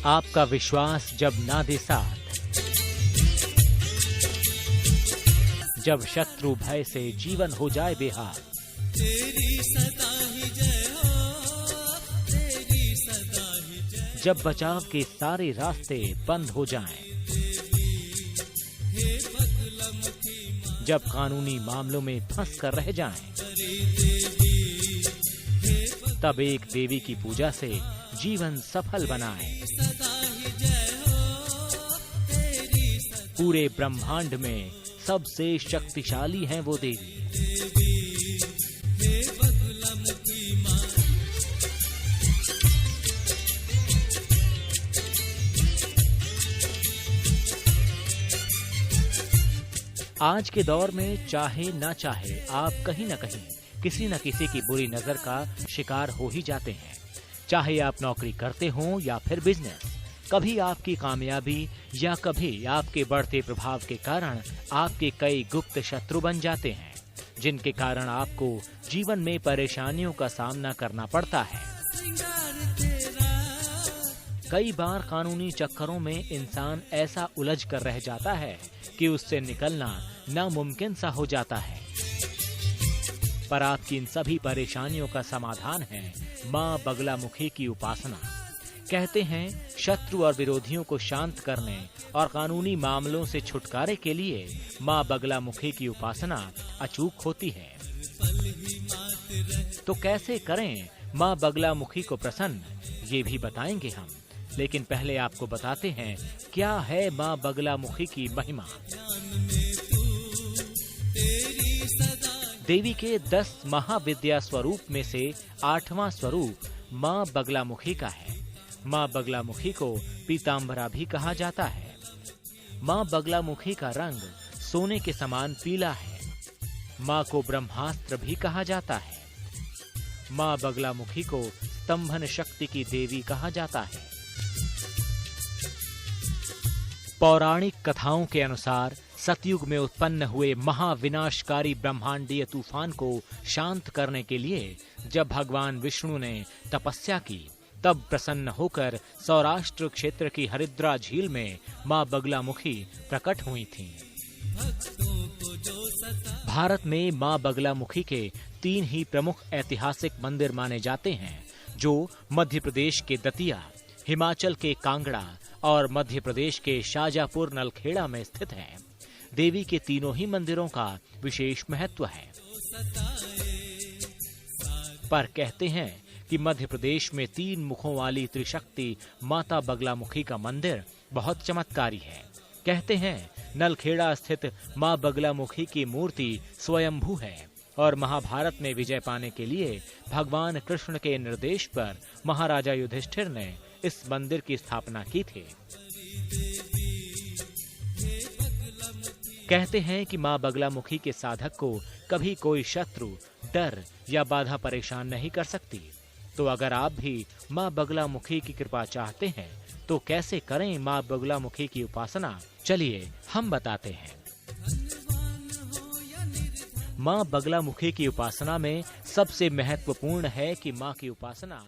आपका विश्वास जब ना दे साथ, जब शत्रु भय से जीवन हो जाए बेहाल, तेरी सदा ही जय हो, तेरी सदा ही जय, जब बचाव के सारे रास्ते बंद हो जाएं, हे बगलामुखी माँ जब कानूनी मामलों में फंस कर रह जाएं, देवी, हे तब एक देवी की पूजा से जीवन सफल बनाएं। सदा ही जय हो, तेरी सदा पूरे ब्रह्मांड में सबसे शक्तिशाली हैं वो देवी। हे बगलामुखी माँ। आज के दौर में चाहे ना चाहे आप कहीं न कहीं किसी न किसी की बुरी नजर का शिकार हो ही जाते हैं। चाहे आप नौकरी करते हों या फिर बिजनेस, कभी आपकी कामयाबी या कभी आपके बढ़ते प्रभाव के कारण आपके कई गुप्त शत्रु बन जाते हैं, जिनके कारण आपको जीवन में परेशानियों का सामना करना पड़ता है। श्रृंगार तेरा कई बार कानूनी चक्करों में इंसान ऐसा उलझ कर रह जाता है कि उससे निकलना नामुमकिन सा हो जाता है। पर आपकी इन सभी परेशानियों का समाधान है माँ बगलामुखी की उपासना। कहते हैं शत्रु और विरोधियों को शांत करने और कानूनी मामलों से छुटकारे के लिए माँ बगलामुखी की उपासना अचूक होती है। तो कैसे करें माँ बगलामुखी को प्रसन्न, ये भी बताएंगे हम। लेकिन पहले आपको बताते हैं क्या है माँ बगलामुखी की महिमा। देवी के 10 महाविद्या स्वरूप में से 8वां स्वरूप माँ बगलामुखी का है। माँ बगलामुखी को पीतांबरा भी कहा जाता है। माँ बगलामुखी का रंग सोने के समान पीला है। माँ को ब्रह्मास्त्र भी कहा जाता है। माँ बगलामुखी को स्तंभन शक्ति की देवी कहा जाता है। पौराणिक कथाओं के अनुसार सतयुग में उत्पन्न हुए महाविनाशकारी ब्रह्मांडीय तूफान को शांत करने के लिए जब भगवान विष्णु ने तपस्या की, तब प्रसन्न होकर सौराष्ट्र क्षेत्र की हरिद्रा झील में माँ बगलामुखी प्रकट हुई थीं। भारत में माँ बगलामुखी के 3 ही प्रमुख ऐतिहासिक मंदिर माने जाते हैं, जो मध्य प्रदेश के दतिया, हिमाचल के कांगड़ा और मध्य प्रदेश के शाजापुर नलखेड़ा में स्थित है। देवी के तीनों ही मंदिरों का विशेष महत्व है। पर कहते हैं कि मध्य प्रदेश में 3 मुखों वाली त्रिशक्ति माता बगलामुखी का मंदिर बहुत चमत्कारी है। कहते हैं नलखेड़ा स्थित माँ बगलामुखी की मूर्ति स्वयंभू है और महाभारत में विजय पाने के लिए भगवान कृष्ण के निर्देश पर महाराजा युधिष्ठिर ने इस मंदिर की स्थापना की थी। कहते हैं कि माँ बगलामुखी के साधक को कभी कोई शत्रु, डर या बाधा परेशान नहीं कर सकती। तो अगर आप भी माँ बगलामुखी की कृपा चाहते हैं तो कैसे करें माँ बगलामुखी की उपासना, चलिए हम बताते हैं। माँ बगलामुखी की उपासना में सबसे महत्वपूर्ण है कि माँ की उपासना